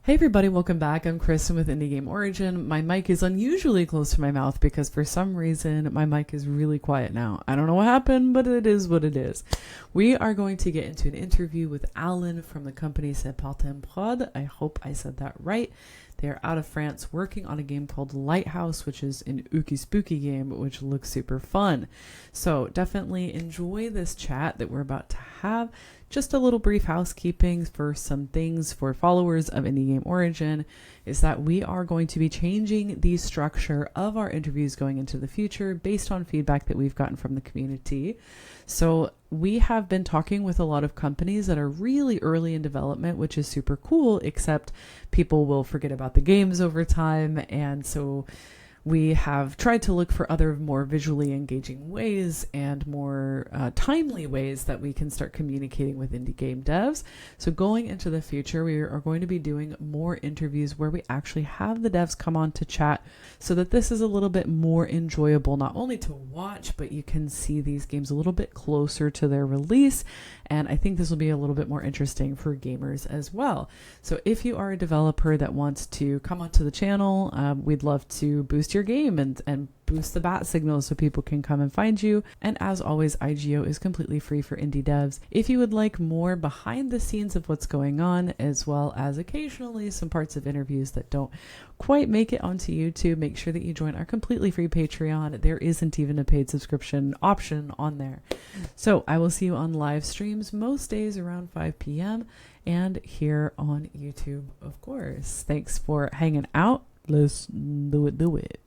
Hey everybody, welcome back. I'm Kristen with Indie Game Origin. My mic is unusually close to my mouth because for some reason my mic is really quiet now. I don't know what happened, but it is what it is. We are going to get into an interview with Alan from the company C'est Parten Prod. I hope I said that right. They are out of France working on a game called Lighthouse, which is an ooky spooky game, which looks super fun. So definitely enjoy this chat that we're about to have. Just a little brief housekeeping for some things for followers of Indie Game Origin is that we are going to be changing the structure of our interviews going into the future based on feedback that we've gotten from the community. So we have been talking with a lot of companies that are really early in development, which is super cool, except people will forget about the games over time. And so we have tried to look for other more visually engaging ways and more timely ways that we can start communicating with indie game devs. So going into the future, we are going to be doing more interviews where we actually have the devs come on to chat so that this is a little bit more enjoyable, not only to watch, but you can see these games a little bit closer to their release. And I think this will be a little bit more interesting for gamers as well. So if you are a developer that wants to come onto the channel, we'd love to boost your game and boost the bat signal so people can come and find you. And as always, IGO is completely free for indie devs. If you would like more behind the scenes of what's going on, as well as occasionally some parts of interviews that don't quite make it onto YouTube, make sure that you join our completely free Patreon. There isn't even a paid subscription option on there. So I will see you on live streams most days around 5 p.m. and here on YouTube, of course. Thanks for hanging out. Let's do it.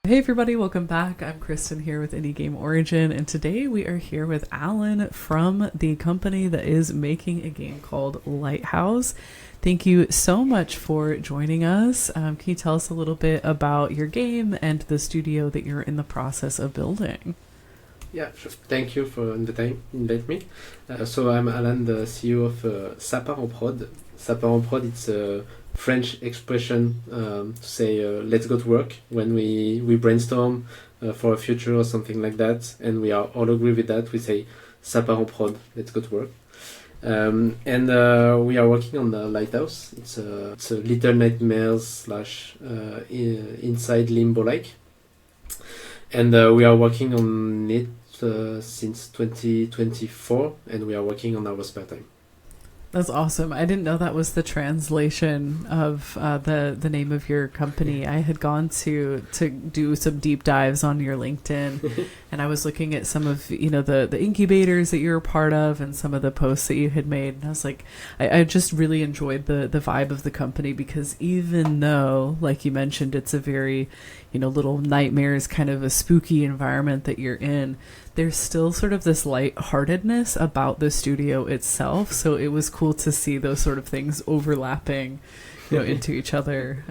Hey everybody, welcome back. I'm Kristen here with Indie Game Origin, and today we are here with Alan from the company that is making a game called Lighthouse. Thank you so much for joining us. Can you tell us a little bit about your game and the studio that you're in the process of building? Yeah, sure. Thank you for inviting me. So I'm Alan, the CEO of Ça part en prod. Ça part en prod, it's a French expression to say let's go to work when we brainstorm for a future or something like that, and we are all agree with that. We say Ça part en prod, let's go to work. And we are working on the Lighthouse. It's a Little Nightmares / Inside Limbo-like. And we are working on it since 2024, and we are working on our spare time. That's awesome. I didn't know that was the translation of the name of your company. I had gone to do some deep dives on your LinkedIn, and I was looking at some of the incubators that you were part of and some of the posts that you had made. And I was like, I just really enjoyed the vibe of the company, because even though, like you mentioned, it's a very little nightmares kind of a spooky environment that you're in, there's still sort of this lightheartedness about the studio itself. So it was cool to see those sort of things overlapping, into each other.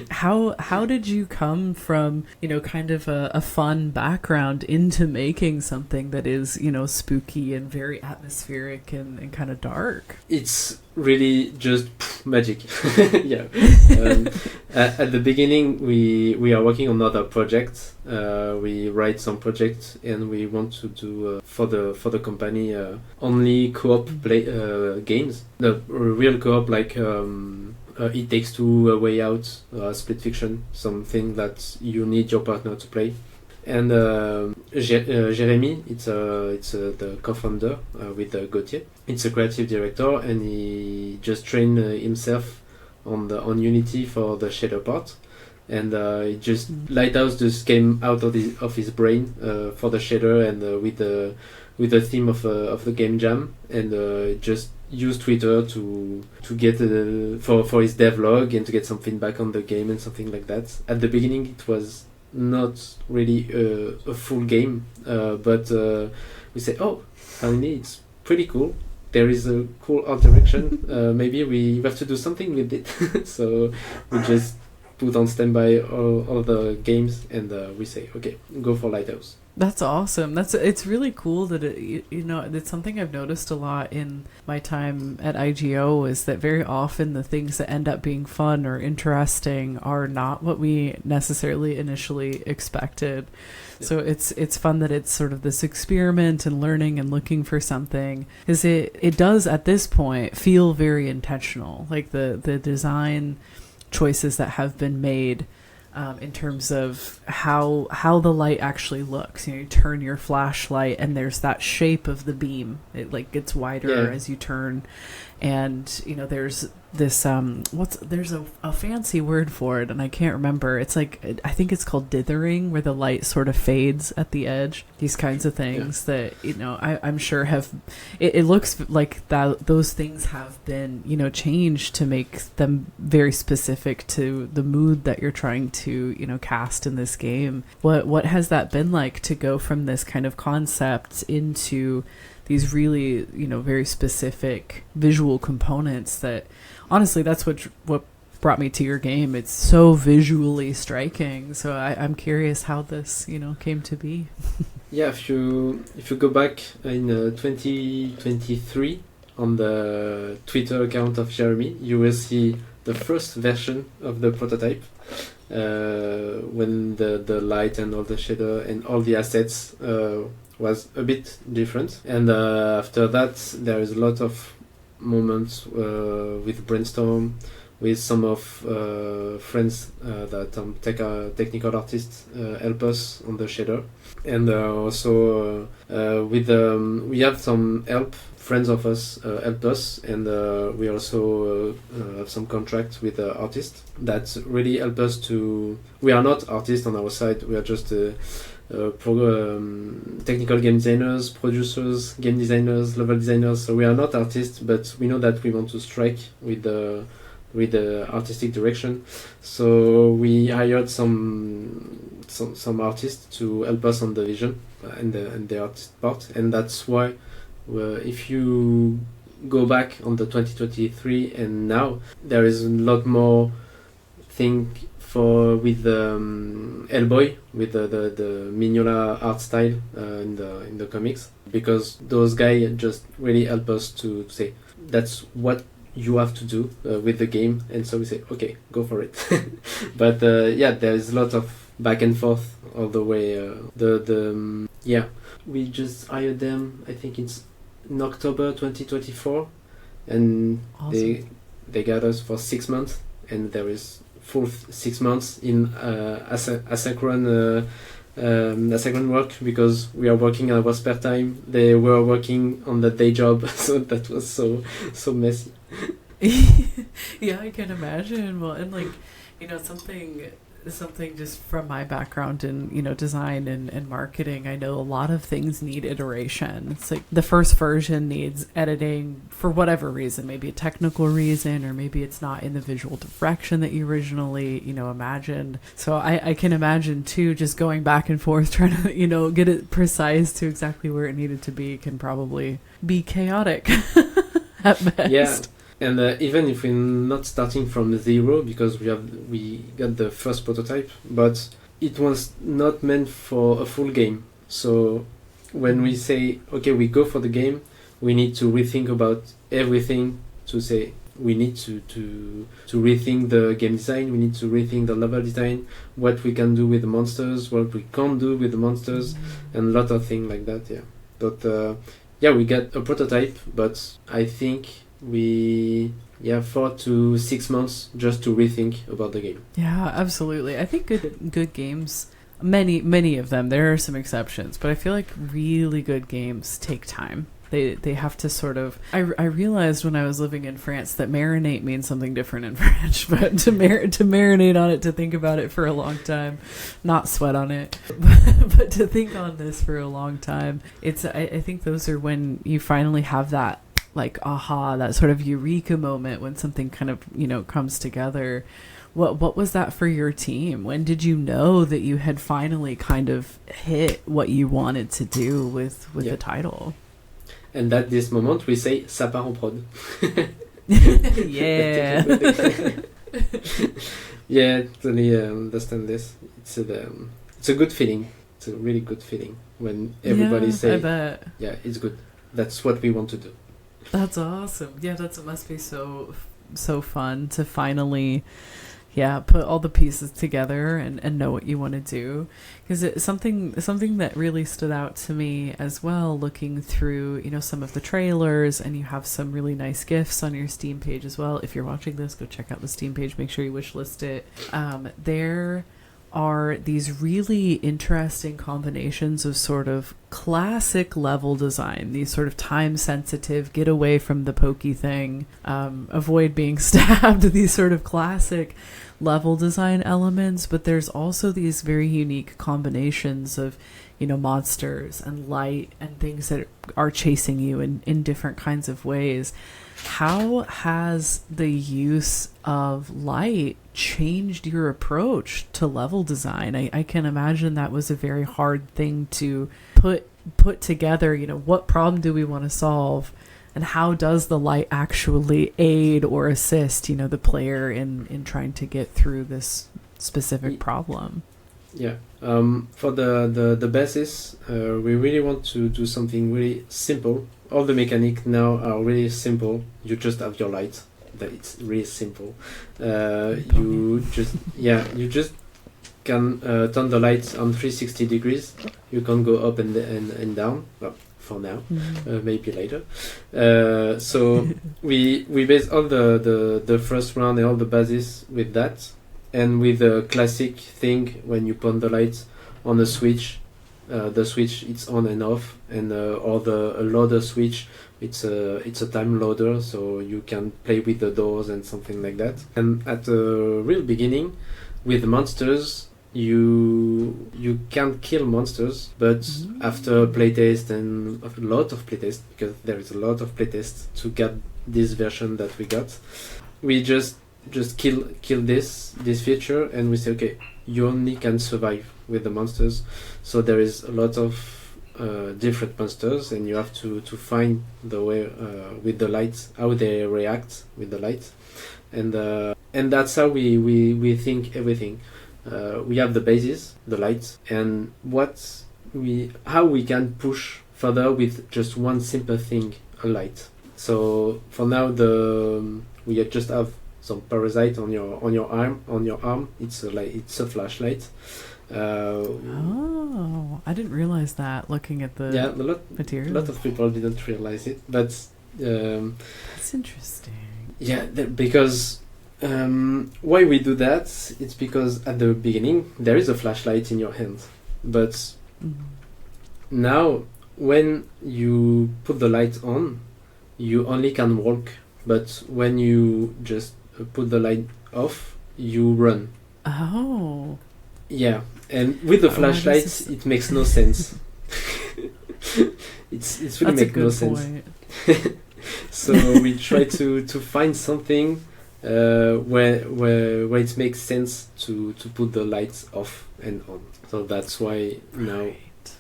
How did you come from, kind of a fun background into making something that is, spooky and very atmospheric and kind of dark? It's really just magic. Yeah. At the beginning, we are working on another project. We write some projects, and we want to do for the company only co-op play games. The real co-op, like It Takes Two, A Way Out, Split Fiction, something that you need your partner to play. And Jeremy, it's the co-founder with Gauthier. It's a creative director, and he just trained himself on Unity for the shader part, and it just Lighthouse just came out of his brain for the shader, and with the theme of the game jam, and just used Twitter to get for his devlog and to get some feedback on the game and something like that. At the beginning, it was not really a full game, but we said, oh, finally, it's pretty cool. There is a cool art direction. Maybe we have to do something with it. So we just put on standby all the games, and we say, okay, go for Lighthouse. That's awesome. It's really cool that it's something I've noticed a lot in my time at IGO, is that very often the things that end up being fun or interesting are not what we necessarily initially expected. Yeah. So it's fun that it's sort of this experiment and learning and looking for something, because it does at this point feel very intentional, like the design choices that have been made. In terms of how the light actually looks. You turn your flashlight and there's that shape of the beam. It like gets wider as you turn, and there's this there's a fancy word for it, and I can't remember. It's like, I think it's called dithering, where the light sort of fades at the edge. These kinds of things that I'm sure have it looks like that those things have been changed to make them very specific to the mood that you're trying to cast in this game. What has that been like to go from this kind of concept into these really very specific visual components that honestly that's what brought me to your game? It's so visually striking, so I'm curious how this came to be. Yeah, if you go back in 2023 on the Twitter account of Jeremy, you will see the first version of the prototype, when the light and all the shader and all the assets was a bit different. And after that, there is a lot of moments with brainstorm, with some of friends that technical artists help us on the shader. And also we have some help. Friends of us helped us, and we also have some contracts with artists that really help us to. We are not artists on our side. We are just technical game designers, producers, game designers, level designers. So we are not artists, but we know that we want to strike with the artistic direction. So we hired some artists to help us on the vision and the artist part, and that's why. If you go back on the 2023 and now, there is a lot more thing with Hellboy, with the Mignola art style in the comics, because those guys just really help us to say that's what you have to do with the game, and so we say okay, go for it. But there is a lot of back and forth all the way. We just hired them, I think it's in October 2024, and awesome. They got us for 6 months, and there is full 6 months in asynchronous work, because we are working on our spare time. They were working on the day job, so that was so messy. Yeah, I can imagine. Well, and something just from my background in design and marketing, I know a lot of things need iteration. It's like the first version needs editing for whatever reason, maybe a technical reason, or maybe it's not in the visual direction that you originally imagined. So I can imagine too, just going back and forth trying to get it precise to exactly where it needed to be can probably be chaotic at best. Yeah. And even if we're not starting from zero, because we got the first prototype, but it was not meant for a full game. So when we say, okay, we go for the game, we need to rethink about everything, to say we need to rethink the game design, we need to rethink the level design, what we can do with the monsters, what we can't do with the monsters, and a lot of things like that, yeah. But we got a prototype, but I think 4 to 6 months just to rethink about the game. Yeah, absolutely. I think good games Many of them. There are some exceptions, but I feel like really good games take time. They have to sort of. I realized when I was living in France that marinate means something different in French, but to marinate on it, to think about it for a long time, not sweat on it, but to think on this for a long time. I think those are when you finally have that like aha, that sort of eureka moment when something kind of comes together. What was that for your team? When did you know that you had finally kind of hit what you wanted to do with the title? And at this moment, we say "ça part en prod." Yeah. Yeah, totally understand this. It's a good feeling. It's a really good feeling when everybody say, I bet. "Yeah, it's good. That's what we want to do." That's awesome. Yeah, it must be so fun to finally, put all the pieces together and know what you want to do. Because it's something that really stood out to me as well, looking through, some of the trailers, and you have some really nice GIFs on your Steam page as well. If you're watching this, go check out the Steam page. Make sure you wishlist it. There are these really interesting combinations of sort of classic level design, these sort of time sensitive, get away from the pokey thing, avoid being stabbed, these sort of classic level design elements. But there's also these very unique combinations of monsters and light and things that are chasing you in different kinds of ways. How has the use of light changed your approach to level design? I can imagine that was a very hard thing to put together. What problem do we want to solve, and how does the light actually aid or assist the player in trying to get through this specific problem? Yeah. For the basis, we really want to do something really simple. All the mechanics now are really simple. You just have your light. That it's really simple. You just can turn the lights on 360 degrees. You can go up and down. Well, for now, maybe later. So we base all the first round and all the bases with that, and with the classic thing when you put the lights on a switch. The switch it's on and off, and or a loader switch, it's a time loader, so you can play with the doors and something like that. And at the real beginning, with monsters, you can't kill monsters, but after playtest and a lot of playtest, because there is a lot of playtest to get this version that we got, we just kill this feature, and we say, okay, you only can survive with the monsters. So there is a lot of different monsters, and you have to find the way with the lights, how they react with the light, and that's how we think everything. We have the basis, the lights, and how we can push further with just one simple thing, a light. So for now, we just have some parasite on your arm. It's a flashlight. I didn't realize that. Looking at the material, a lot of people didn't realize it, but that's interesting. Yeah, because why we do that? It's because at the beginning there is a flashlight in your hand, but now when you put the light on, you only can walk. But when you just put the light off, you run. Oh. Yeah, and with the flashlight, it makes no sense. It's really make no sense. So we try to find something where it makes sense to put the lights off and on. So that's why now,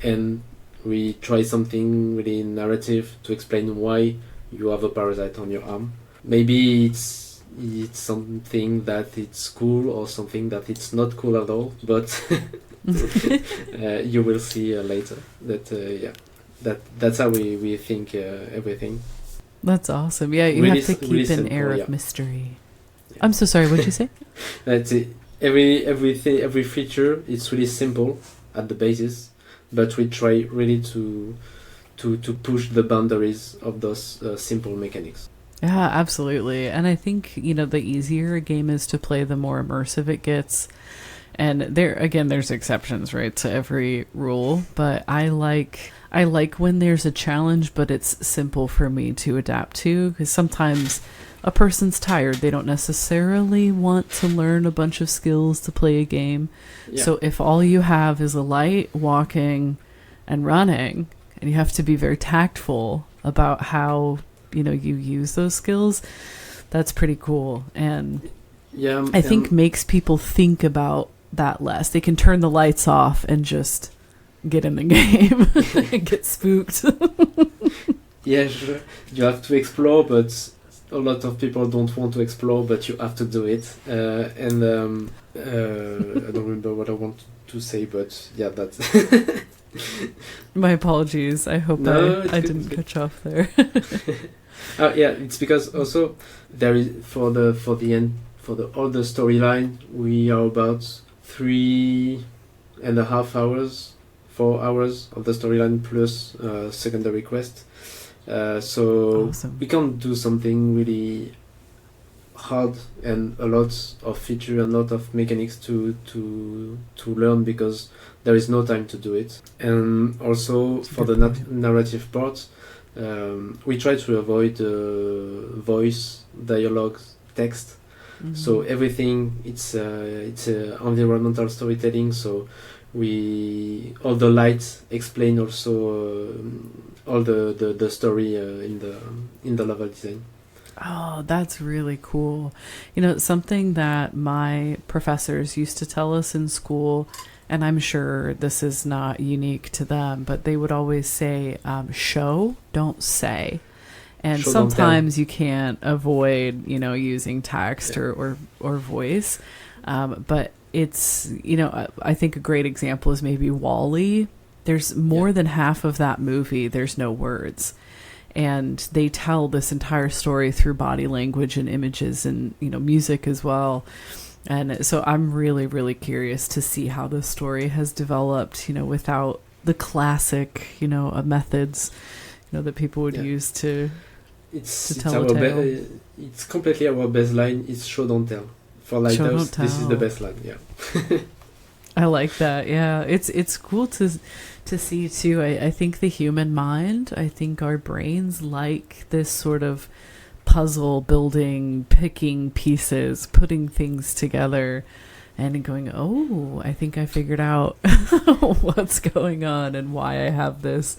and we try something really narrative to explain why you have a parasite on your arm. Maybe it's something that it's cool or something that it's not cool at all, but you will see later that's how we think everything. That's awesome. Yeah, you have to keep an simple, air of mystery. Yeah. I'm so sorry, what did you say? That's it. Every feature is really simple at the basis, but we try really to push the boundaries of those simple mechanics. Yeah, absolutely. And I think, the easier a game is to play, the more immersive it gets. And there's exceptions, right, to every rule, but I like when there's a challenge, but it's simple for me to adapt to, because sometimes a person's tired. They don't necessarily want to learn a bunch of skills to play a game. Yeah. So if all you have is a light, walking, and running, and you have to be very tactful about how, you use those skills, that's pretty cool. And Yeah, I think makes people think about that less. They can turn the lights off and just get in the game and get spooked. yeah, sure. You have to explore, but a lot of people don't want to explore, but you have to do it. I don't remember what I want to say, but yeah, that's. My apologies. I hope I didn't cut you off there. Yeah, it's because also there is for the older storyline we are about 3.5 hours, 4 hours of the storyline plus secondary quest. So Awesome. we can't do something really hard and a lot of feature and a lot of mechanics to learn, because there is no time to do it. And also That's a for good the point. narrative part, we try to avoid voice, dialogue, text. Mhm. So everything it's environmental storytelling. So all the lights explain also all the story in the level design. Oh, that's really cool. Something that my professors used to tell us in school, and I'm sure this is not unique to them, but they would always say, show, don't say. And Show, don't tell. sometimes you can't avoid, using text or voice. But it's, I think a great example is maybe Wall-E. There's more than half of that movie, there's no words. And they tell this entire story through body language and images and, music as well. And so I'm really, really curious to see how the story has developed, without the classic, methods, that people would use to tell a tale. It's completely our baseline. It's show, don't tell. For Lighthouse, this is the best line. Yeah. I like that. Yeah, it's cool to see too. I think the human mind, I think our brains like this sort of puzzle building, picking pieces, putting things together, and going, oh, I think I figured out what's going on and why I have this,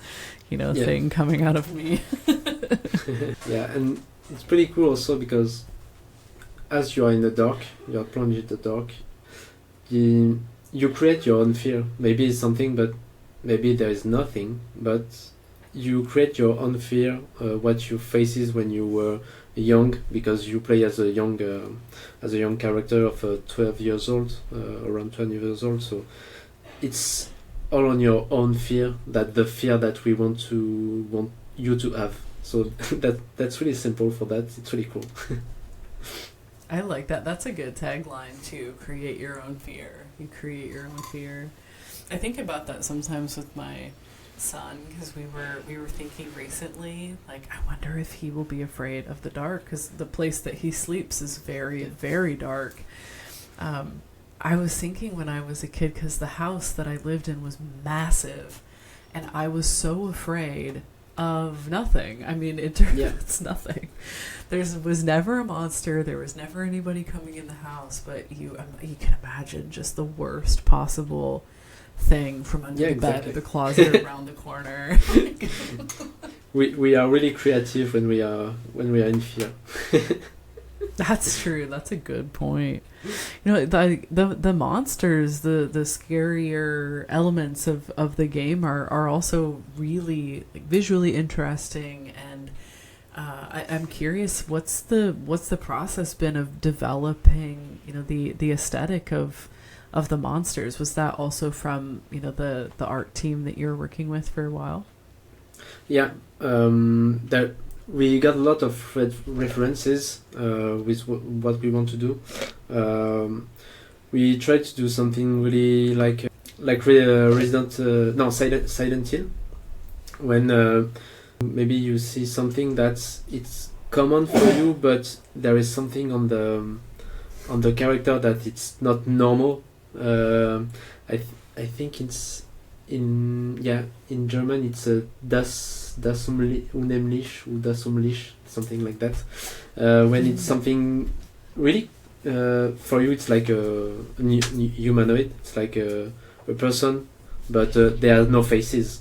thing coming out of me. Yeah, and it's pretty cool also because as you are in the dark, you are plunged in the dark, you create your own fear. Maybe it's something, but maybe there is nothing, but you create your own fear, what you faces when you were young, because you play as a young character of 12 years old, around 20 years old. So it's all on your own fear, that the fear that we want you to have. So that's really simple for that. It's really cool. I like that. That's a good tagline too. Create your own fear. You create your own fear. I think about that sometimes with my son, because we were thinking recently, like, I wonder if he will be afraid of the dark, because the place that he sleeps is very, very dark. I was thinking when I was a kid, because the house that I lived in was massive, and I was so afraid of nothing. I mean, it's nothing. There was never a monster. There was never anybody coming in the house. But you can imagine just the worst possible thing from under the bed or the closet around the corner. We are really creative when we are in fear. That's true. That's a good point. The monsters, the scarier elements of the game are also really visually interesting, and I'm curious, what's the process been of developing the aesthetic of the monsters? Was that also from the art team that you're working with for a while? Yeah, that we got a lot of references with what we want to do. We tried to do something really like Silent Hill, when maybe you see something it's common for you, but there is something on the character that it's not normal. I think it's in German it's das unheimlich or das unheimlich, something like that. When it's something really for you, it's like a humanoid. It's like a person, but there are no faces.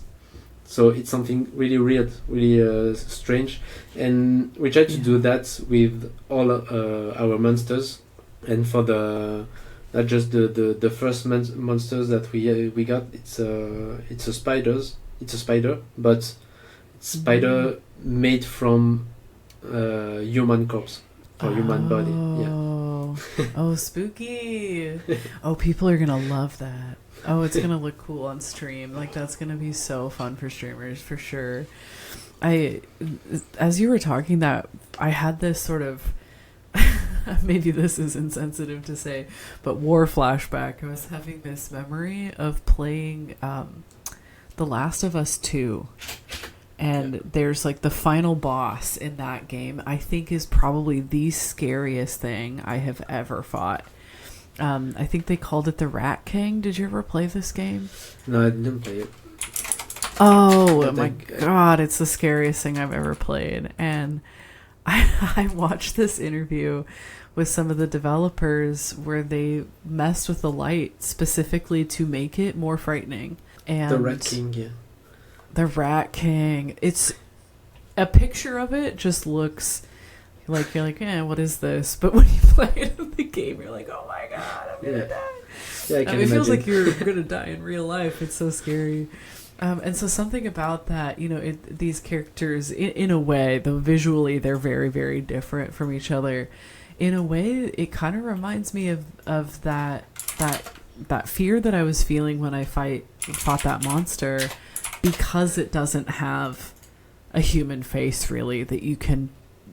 So it's something really weird, really strange, and we try to do that with all our monsters. And for the not just the first monsters that we got, it's a spiders. It's a spider, but it's spider made from human corpse or human body. Yeah. Oh, spooky! Oh, people are gonna love that. Oh, it's gonna look cool on stream. Like, that's gonna be so fun for streamers for sure. As you were talking that, I had this sort of maybe this is insensitive to say, but war flashback. I was having this memory of playing The Last of Us 2. And there's like the final boss in that game, I think is probably the scariest thing I have ever fought. I think they called it the Rat King. Did you ever play this game? No, I didn't play it. Oh my god, it's the scariest thing I've ever played. And I watched this interview with some of the developers where they messed with the light specifically to make it more frightening. And the Rat King, yeah. The Rat King. It's a picture of it just looks like you're like, what is this? But when you play it in the game, you're like, oh my god, I'm gonna die. Yeah, It feels like you're gonna die in real life. It's so scary. And so something about that, these characters, in a way, though visually they're very, very different from each other. In a way, it kind of reminds me of that fear that I was feeling when I fought that monster, because it doesn't have a human face really that you can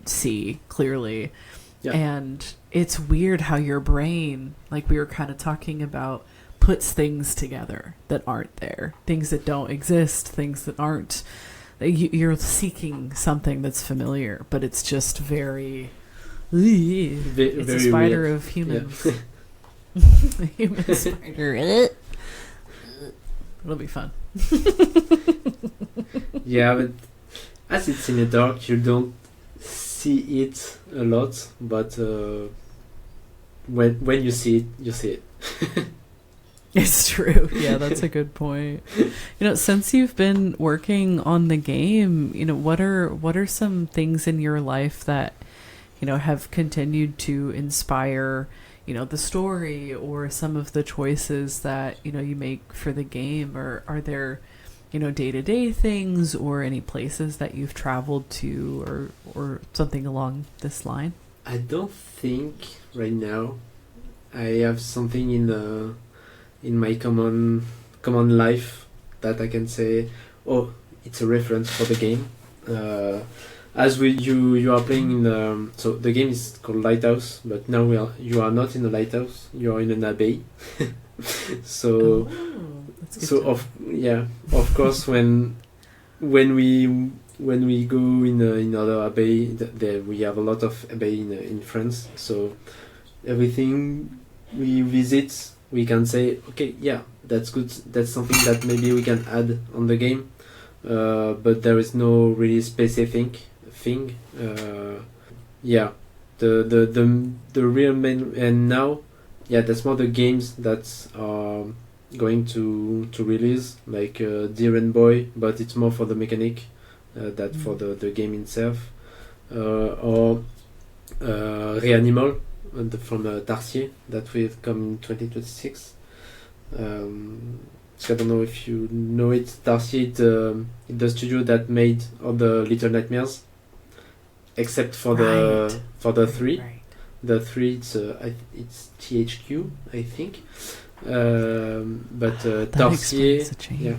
see clearly. Yeah. And it's weird how your brain, like we were kind of talking about, puts things together that aren't there, things that don't exist, things that aren't, you're seeking something that's familiar, but it's just very it's very a spider weird. of humans. Yeah. Human spider. It'll be fun. Yeah, but as it's in the dark, you don't see it a lot, but when you see it, you see it. It's true. Yeah, that's a good point. Since you've been working on the game, what are some things in your life that have continued to inspire the story or some of the choices that you make for the game? Or are there day-to-day things or any places that you've traveled to or something along this line? I don't think right now I have something in my common life that I can say, oh, it's a reference for the game. As you are playing in the, so the game is called Lighthouse, but now you are not in a lighthouse, you are in an abbey. So of course when we go in other abbey, there we have a lot of abbey in France. So everything we visit, we can say, okay, yeah, that's good. That's something that maybe we can add on the game, but there is no really specific thing. The real main, and now, that's more the games that are going to release, like Deer and Boy, but it's more for the mechanic that for the game itself, or Reanimal from Tarsier that will come in 2026. So I don't know if you know it. Tarsier, the studio that made all the Little Nightmares, except for the 3. Right. The 3 it's THQ, I think. But Tarsier,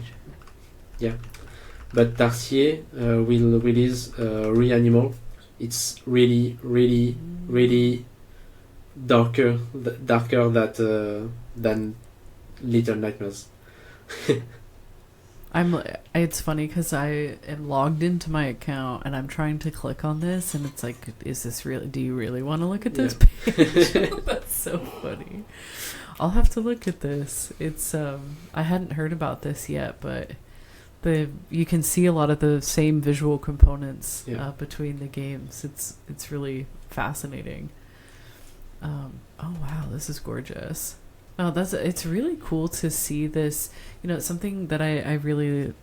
but Tarsier will release Reanimal. It's really, really, really darker than Little Nightmares. It's funny because I am logged into my account and I'm trying to click on this and it's like, is this really, do you really want to look at this page? That's so funny. I'll have to look at this. It's I hadn't heard about this yet, but you can see a lot of the same visual components between the games. It's really fascinating. Oh wow, this is gorgeous. Oh, it's really cool to see this. It's something that I really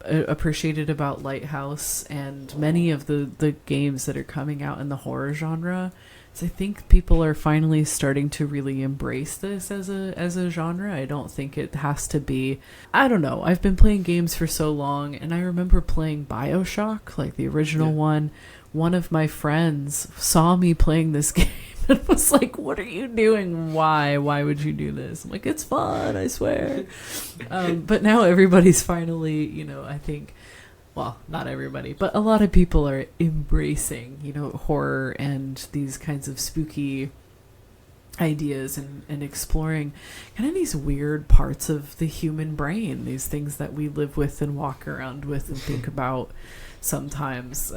appreciated about Lighthouse and many of the games that are coming out in the horror genre. So I think people are finally starting to really embrace this as a genre. I don't think it has to be. I don't know. I've been playing games for so long, and I remember playing BioShock, like the original one. One of my friends saw me playing this game and was like, "What are you doing? Why? Why would you do this?" I'm like, "It's fun, I swear." But now everybody's finally, I think. Well, not everybody, but a lot of people are embracing, horror and these kinds of spooky ideas and exploring kind of these weird parts of the human brain, these things that we live with and walk around with and think about sometimes.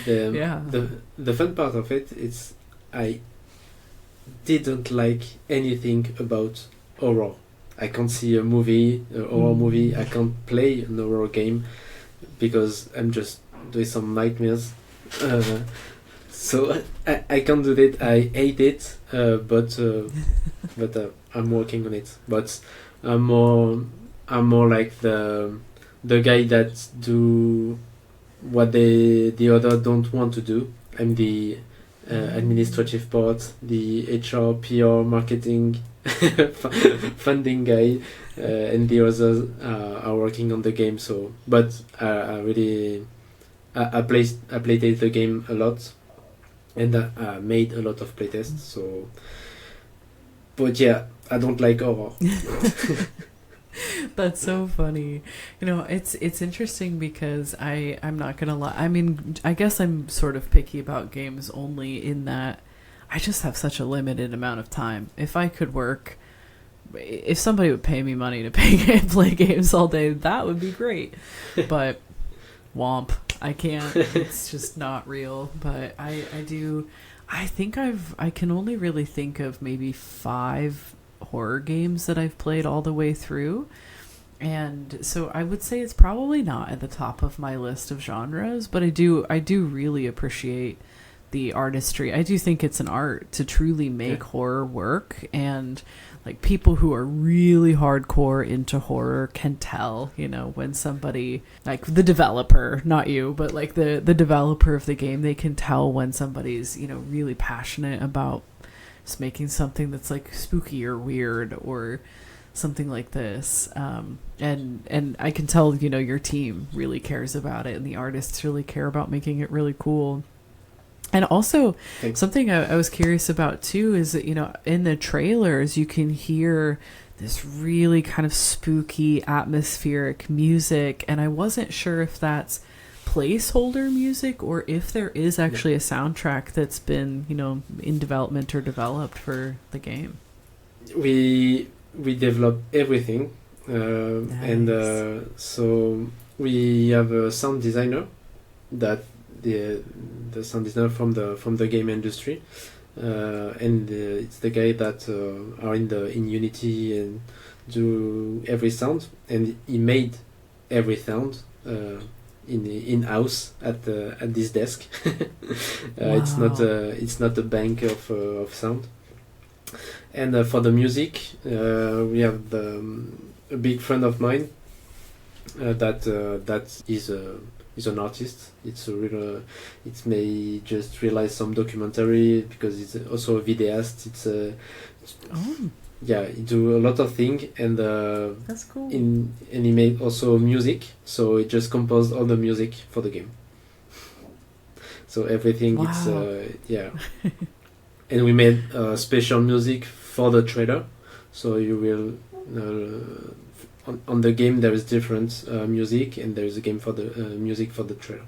The fun part of it is I didn't like anything about horror. I can't see a horror movie. I can't play an horror game because I'm just doing some nightmares. So I can't do that. I hate it, but I'm working on it. But I'm more like the guy that do what the other don't want to do. I'm the administrative part, the HR, PR, marketing, funding guy, and the others are working on the game. So, but I playtest the game a lot, and I made a lot of playtests. So, but yeah, I don't like horror. That's so funny. It's interesting because I'm not gonna lie. I mean, I guess I'm sort of picky about games only in that I just have such a limited amount of time. If I could work, if somebody would pay me money to play games all day, that would be great. But womp, I can't. It's just not real. But I do. I think I can only really think of maybe 5 horror games that I've played all the way through, and so I would say it's probably not at the top of my list of genres, but I do really appreciate the artistry. I do think it's an art to truly make horror work, and like people who are really hardcore into horror can tell, when somebody, like the developer, not you, but like the developer of the game, they can tell when somebody's, really passionate about just making something that's like spooky or weird or something like this. And I can tell, your team really cares about it, and the artists really care about making it really cool. And also, something I was curious about too is that, in the trailers, you can hear this really kind of spooky, atmospheric music, and I wasn't sure if that's placeholder music or if there is actually a soundtrack that's been, in development or developed for the game. We develop everything, nice. And so we have a sound designer that the sound designer from the game industry, and it's the guy that are in Unity and do every sound, and he made every sound in house at this desk. Wow. It's not a bank of sound. And for the music, we have a big friend of mine that is an artist. It may just realize some documentary because it's also a videoist. He do a lot of things, and that's cool. And he made also music, so it just composed all the music for the game. So everything, wow. And we made special music for the trailer, so you will on the game there is different music, and there is a game for the music for the trailer.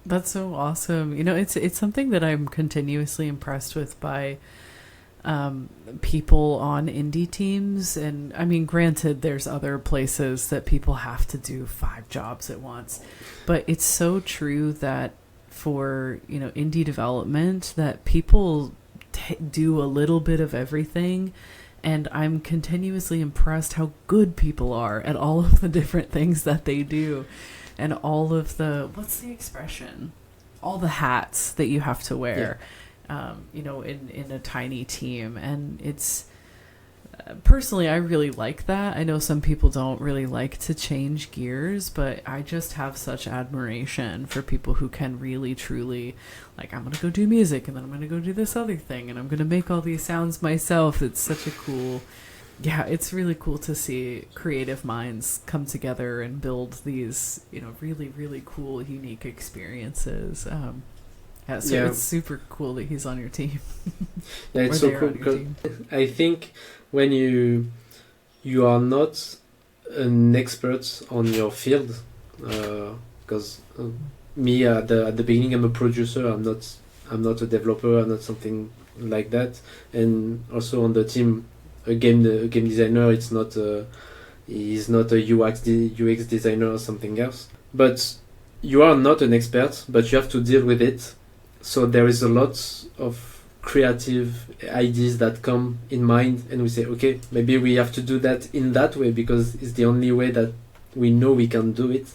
That's so awesome. It's something that I'm continuously impressed with by people on indie teams. And I mean, granted, there's other places that people have to do 5 jobs at once, but it's so true that for indie development that people do a little bit of everything. And I'm continuously impressed how good people are at all of the different things that they do. And all of the, what's the expression? All the hats that you have to wear, in a tiny team. And it's, personally, I really like that. I know some people don't really like to change gears, but I just have such admiration for people who can really, truly, like, I'm going to go do music, and then I'm going to go do this other thing, and I'm going to make all these sounds myself. It's such a cool, it's really cool to see creative minds come together and build these, really, really cool, unique experiences. It's super cool that he's on your team. Yeah, it's so cool because I think when you are not an expert on your field, because me at the beginning I'm a producer. I'm not a developer. I'm not something like that. And also on the team, a game designer. He's not a UX designer or something else. But you are not an expert, but you have to deal with it. So there is a lot of creative ideas that come in mind, and we say, okay, maybe we have to do that in that way because it's the only way that we know we can do it.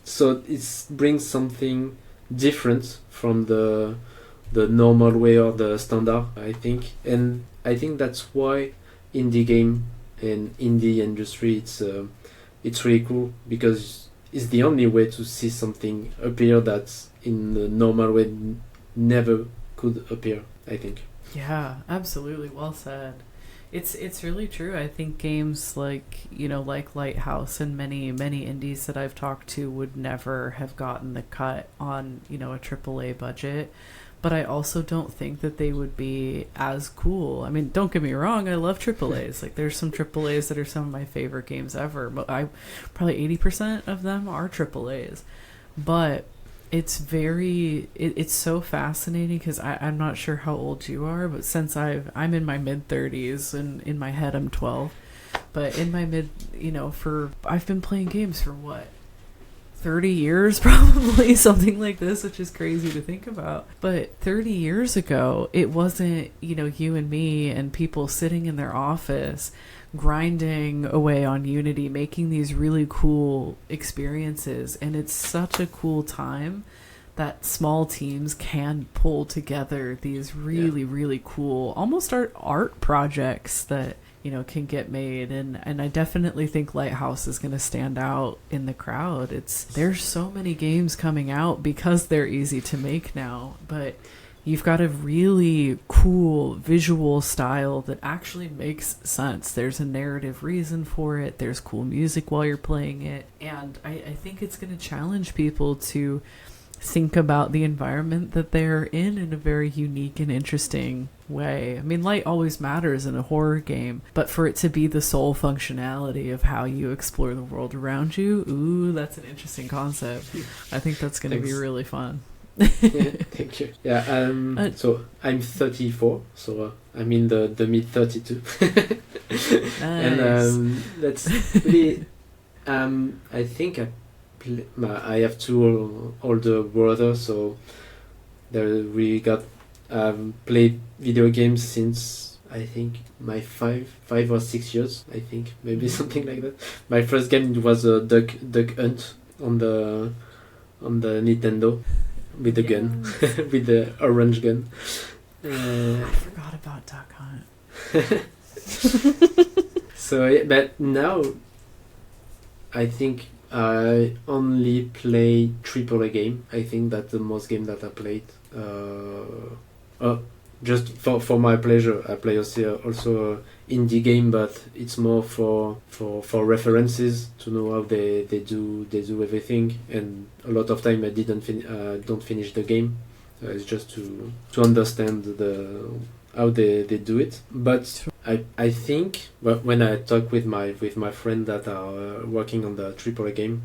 So it brings something different from the normal way or the standard, I think. And I think that's why indie game and indie industry, it's really cool because it's the only way to see something appear that in the normal way never could appear, I think. Yeah, absolutely. Well said. It's really true. I think games like Lighthouse and many indies that I've talked to would never have gotten the cut on, a AAA budget. But I also don't think that they would be as cool. I mean, don't get me wrong, I love AAAs. Like, there's some AAAs that are some of my favorite games ever. But probably 80% of them are AAAs. But it's it's so fascinating because I'm not sure how old you are, but since I'm in my mid-30s, and in my head I'm 12. But in my I've been playing games for what? 30 years probably, something like this, which is crazy to think about. But 30 years ago, it wasn't, you and me and people sitting in their office grinding away on Unity, making these really cool experiences. And it's such a cool time that small teams can pull together these really, really cool, almost art projects that can get made, and I definitely think Lighthouse is going to stand out in the crowd. There's so many games coming out because they're easy to make now, but you've got a really cool visual style that actually makes sense. There's a narrative reason for it. There's cool music while you're playing it, and I think it's going to challenge people to think about the environment that they're in a very unique and interesting way. I mean, light always matters in a horror game, but for it to be the sole functionality of how you explore the world around you, ooh, that's an interesting concept. I think that's going to be really fun. Yeah, thank you. Yeah, so I'm 34, so I'm in the mid 32. Nice. And that's really, I think I have two older brothers, so we got played video games since I think my 5 or 6 years, I think, maybe something like that. My first game was a duck hunt on the Nintendo with the gun, with the orange gun. I forgot about Duck Hunt. So, yeah, but now I think I only play AAA game. I think that's the most game that I played. Just for my pleasure. I play also indie game, but it's more for references to know how they do everything. And a lot of time I don't finish the game. It's just to understand how they do it. But I think when I talk with my friends that are working on the AAA game,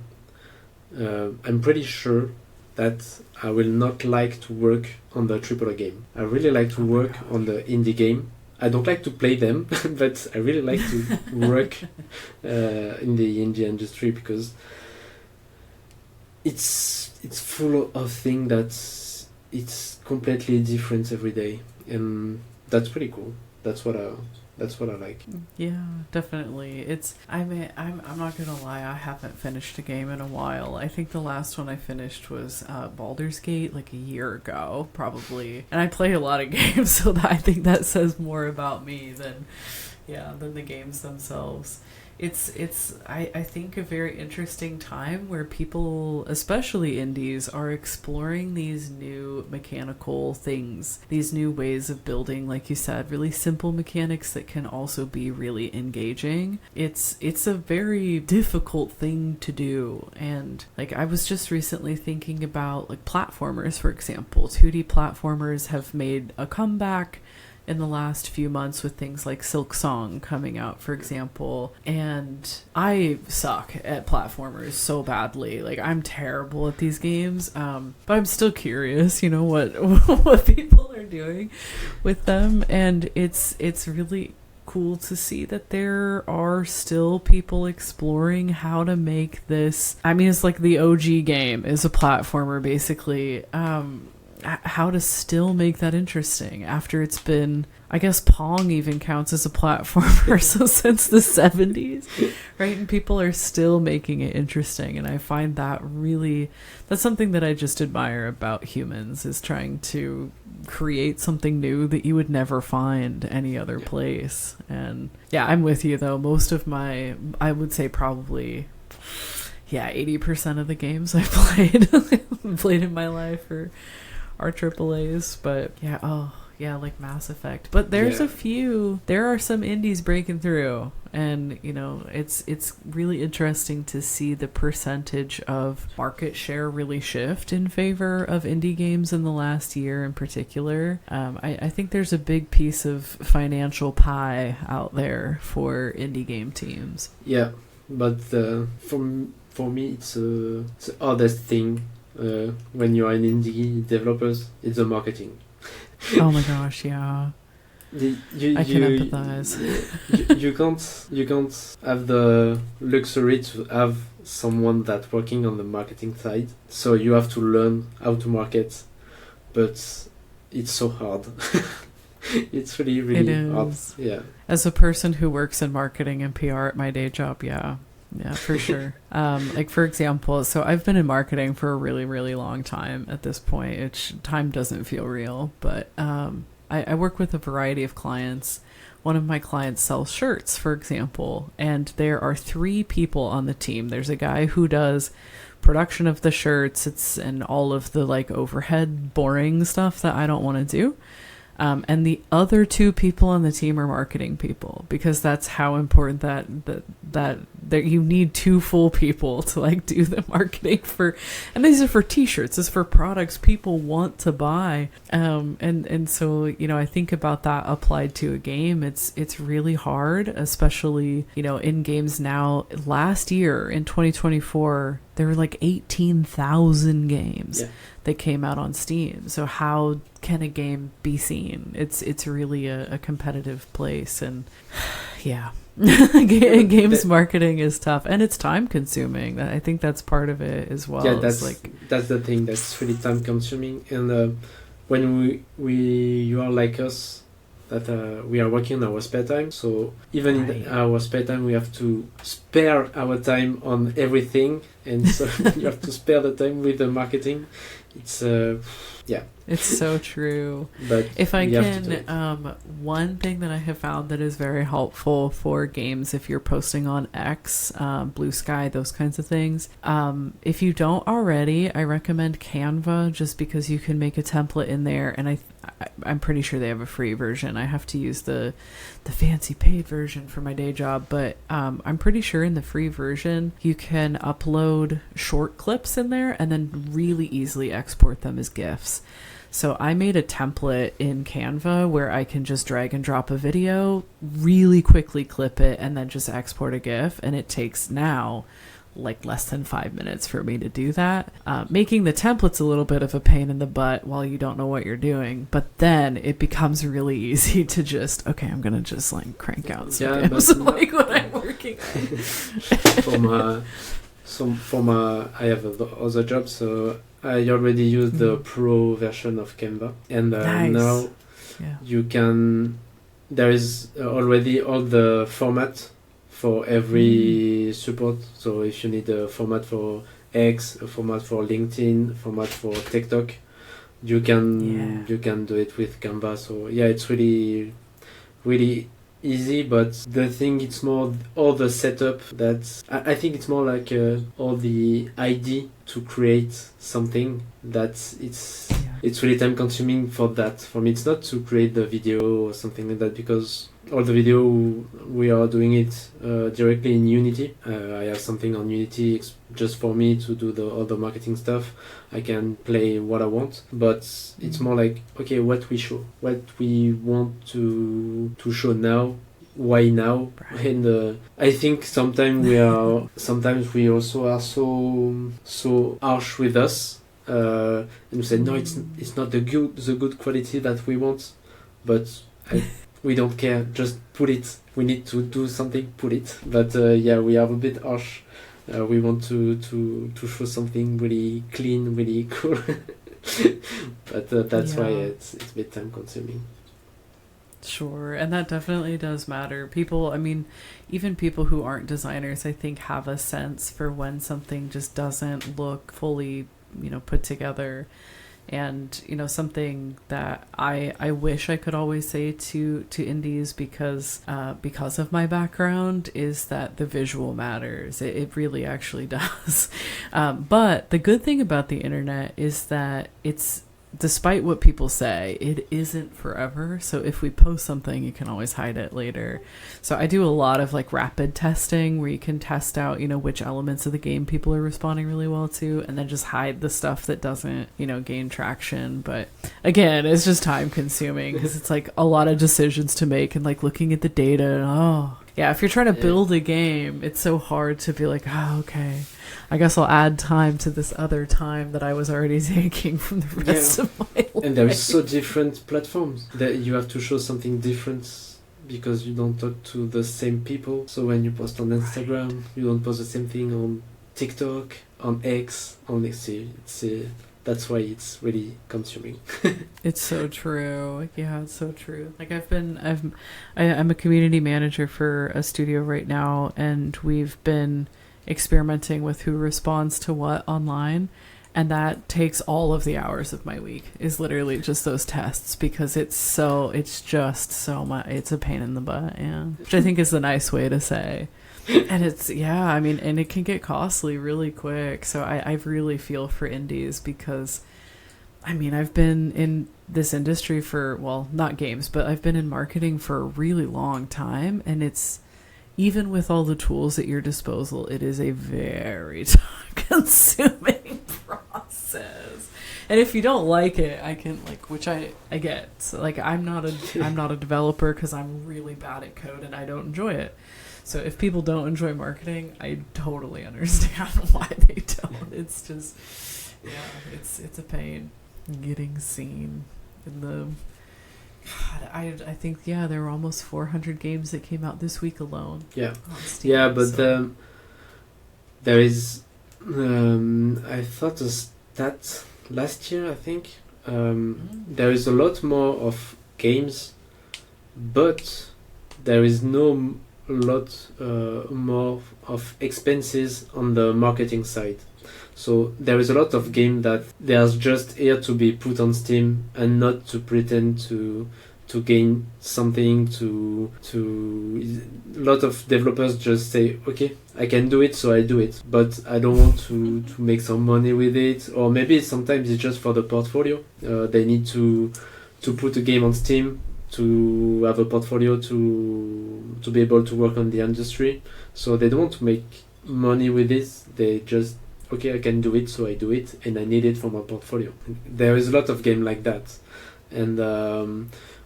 I'm pretty sure that I will not like to work on the AAA game. I really like to work on the indie game. I don't like to play them, but I really like to work in the indie industry because it's full of things that it's completely different every day, and that's pretty cool. That's what I like. Yeah, definitely. I'm not gonna lie, I haven't finished a game in a while. I think the last one I finished was Baldur's Gate like a year ago, probably. And I play a lot of games, so I think that says more about me than the games themselves. It's I think a very interesting time where people, especially indies, are exploring these new mechanical things, these new ways of building, like you said, really simple mechanics that can also be really engaging. It's a very difficult thing to do, and like I was just recently thinking about like platformers, for example. 2D platformers have made a comeback in the last few months with things like Silk Song coming out, for example. And I suck at platformers so badly. Like, I'm terrible at these games. But I'm still curious, what people are doing with them. And it's really cool to see that there are still people exploring how to make this. I mean, it's like the OG game is a platformer, basically. How to still make that interesting after it's been, I guess Pong even counts as a platformer, so since the 70s, right? And people are still making it interesting, and I find that's something that I just admire about humans, is trying to create something new that you would never find any other place. And yeah, I'm with you though. Most of I would say probably 80% of the games I've played in my life are AAAs, but like Mass Effect. But there are some indies breaking through, and it's really interesting to see the percentage of market share really shift in favor of indie games in the last year in particular. I think there's a big piece of financial pie out there for indie game teams. Yeah, but for me it's the hardest thing. When you are an indie developers, it's the marketing. Oh my gosh, yeah. I can empathize. You can't have the luxury to have someone that's working on the marketing side. So you have to learn how to market, but it's so hard. It's really hard. Yeah. As a person who works in marketing and PR at my day job, yeah. Yeah, for sure. Like, for example, so I've been in marketing for a really, really long time at this point. Time doesn't feel real, but I work with a variety of clients. One of my clients sells shirts, for example, and there are 3 people on the team. There's a guy who does production of the shirts, and all of the like overhead boring stuff that I don't want to do. And the other 2 people on the team are marketing people, because that's how important that you need 2 full people to like do the marketing for, and these are for t-shirts, this is for products people want to buy. And so, I think about that applied to a game. It's really hard, especially, in games now. Last year in 2024, there were like 18,000 games that came out on Steam. So how can a game be seen? It's really a competitive place, and yeah. Games marketing is tough, and it's time consuming. I think that's part of it as well. Yeah, that's the thing. That's really time consuming, and when you are like us, that we are working in our spare time. So even in our spare time, we have to spare our time on everything, and so you have to spare the time with the marketing. It's It's so true. But if I can, one thing that I have found that is very helpful for games, if you're posting on X, Blue Sky, those kinds of things, if you don't already, I recommend Canva, just because you can make a template in there, and I'm pretty sure they have a free version. I have to use the fancy paid version for my day job, but I'm pretty sure in the free version you can upload short clips in there and then really easily export them as GIFs. So I made a template in Canva where I can just drag and drop a video, really quickly clip it, and then just export a GIF, and it takes now like less than 5 minutes for me to do that. Making the templates a little bit of a pain in the butt while you don't know what you're doing, but then it becomes really easy to just, okay, I'm gonna just like crank out some GIFs like when I'm working on. I have other jobs, so I already used the pro version of Canva, and Nice. now Yeah. you can. There is already all the format for every support. So if you need a format for X, a format for LinkedIn, a format for TikTok, you can do it with Canva. So yeah, it's really easy, but the thing it's more all the setup that I think it's more like all the ID to create something that it's really time consuming for that. For me, it's not to create the video or something like that, because all the video we are doing it directly in Unity. I have something on Unity just for me to do all the marketing stuff. I can play what I want, but it's more like, okay, what we want to show now, why now. Right. And I think sometimes we also are so harsh with us, and we say no, it's not the good quality that we want, but we don't care, just put it. We need to do something, put it. But yeah, we are a bit harsh. We want to show something really clean, really cool. But that's why it's a bit time consuming. Sure, and that definitely does matter. People, I mean, even people who aren't designers, I think, have a sense for when something just doesn't look fully, put together. And, something that I wish I could always say to indies, because of my background, is that the visual matters. It really actually does. But the good thing about the internet is that despite what people say, it isn't forever. So if we post something, you can always hide it later. So I do a lot of rapid testing, where you can test out, which elements of the game people are responding really well to, and then just hide the stuff that doesn't, gain traction. But again, it's just time consuming, because it's a lot of decisions to make, and looking at the data. And, yeah, if you're trying to build a game, it's so hard to be okay, I guess I'll add time to this other time that I was already taking from the rest of my life. And there is so different platforms that you have to show something different, because you don't talk to the same people. So when you post on Instagram, you don't post the same thing on TikTok, on X, on that's why it's really consuming. It's so true. Yeah, it's so true. I'm a community manager for a studio right now, and we've been experimenting with who responds to what online, and that takes all of the hours of my week, is literally just those tests, because it's just so much. It's a pain in the butt, yeah, which I think is the nice way to say. And and it can get costly really quick. So I really feel for indies, because I've been in this industry for, well, not games, but I've been in marketing for a really long time, and it's, even with all the tools at your disposal, it is a very time-consuming process. And if you don't like it, I can which I get. So I'm not a developer, because I'm really bad at code and I don't enjoy it. So if people don't enjoy marketing, I totally understand why they don't. It's just, it's a pain getting seen in the. God, I think there were almost 400 games that came out this week alone. Yeah, Steam, yeah, but there is. I thought a stat last year. I think there is a lot more of games, but there is no lot more of expenses on the marketing side. So there is a lot of game that there's just here to be put on Steam, and not to pretend to gain something. A lot of developers just say, okay, I can do it, so I do it, but I don't want to make some money with it. Or maybe sometimes it's just for the portfolio. They need to put a game on Steam to have a portfolio to be able to work on the industry. So they don't want to make money with this. They just, okay, I can do it, so I do it, and I need it for my portfolio. There is a lot of game like that. And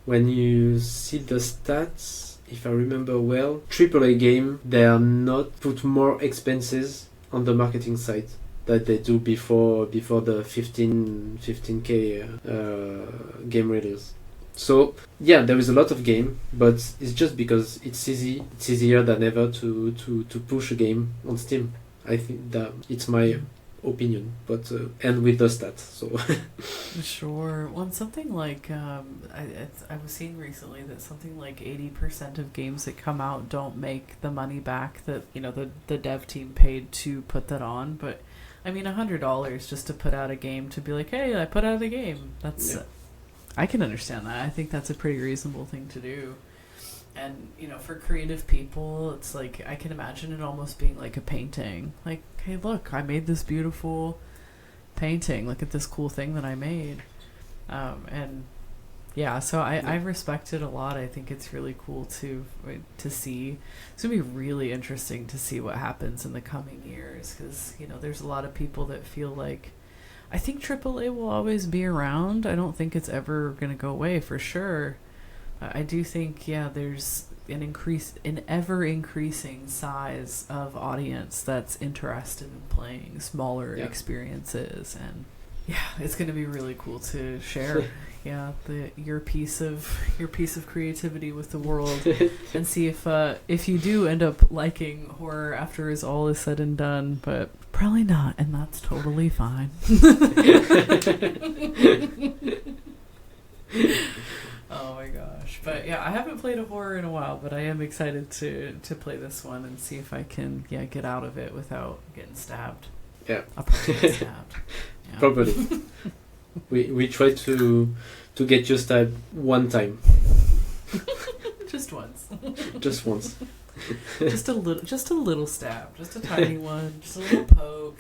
when you see the stats, if I remember well, AAA game, they are not put more expenses on the marketing side that they do before the 15k game release. So yeah, there is a lot of game, but it's just because it's easy. It's easier than ever to push a game on Steam. I think that it's my opinion, but and with the stats. So Sure. Well, something like I was seeing recently that something like 80% of games that come out don't make the money back that the dev team paid to put that on. But I mean, $100 just to put out a game, to be like, hey, I put out a game. That's I can understand that. I think that's a pretty reasonable thing to do. And, for creative people, it's like, I can imagine it almost being like a painting. Like, hey, look, I made this beautiful painting. Look at this cool thing that I made. And yeah, so I respect it a lot. I think it's really cool to see. It's going to be really interesting to see what happens in the coming years, because, there's a lot of people that feel like, I think AAA will always be around. I don't think it's ever going to go away for sure. I do think, there's an ever increasing size of audience that's interested in playing smaller experiences, and it's going to be really cool to share your piece of creativity with the world, and see if you do end up liking horror after all is said and done, but probably not, and that's totally fine. Oh my gosh. But I haven't played a horror in a while, but I am excited to play this one and see if I can get out of it without getting stabbed. Yeah. I'll probably get stabbed. Yeah. Probably. we try to get you stabbed one time. Just once. Just once. Just a little stab. Just a tiny one. Just a little poke.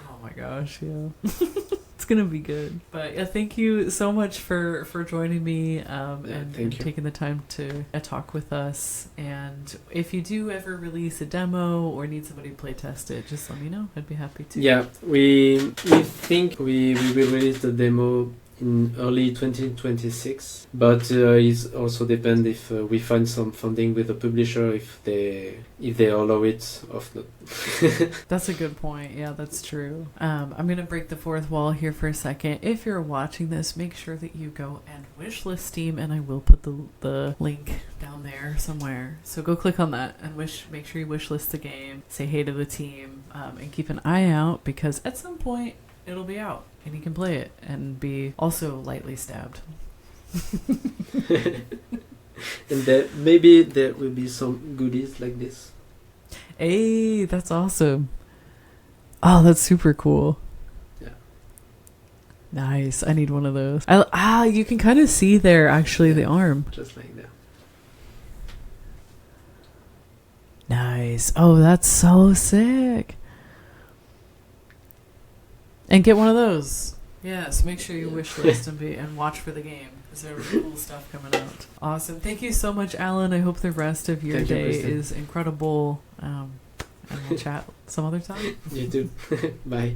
Oh my gosh, it's gonna be good. But thank you so much for joining me and taking the time to talk with us. And if you do ever release a demo or need somebody to play test it, just let me know. I'd be happy to. Yeah, we think we will release the demo in early 2026, but it also depends if we find some funding with the publisher, if they allow it or not. That's a good point. Yeah, that's true. I'm gonna break the fourth wall here for a second. If you're watching this, make sure that you go and wishlist Steam, and I will put the link down there somewhere. So go click on that and make sure you wishlist the game. Say hey to the team, and keep an eye out, because at some point it'll be out and you can play it and be also lightly stabbed. And maybe there will be some goodies like this. Hey, that's awesome. Oh, that's super cool. Yeah. Nice. I need one of those. You can kind of see there actually the arm. Just like that. Nice. Oh, that's so sick. And get one of those. Yes, make sure you wishlist and watch for the game, because there's cool stuff coming out. Awesome. Thank you so much, Alan. I hope the rest of your day is incredible. And we'll chat some other time. You too. Bye.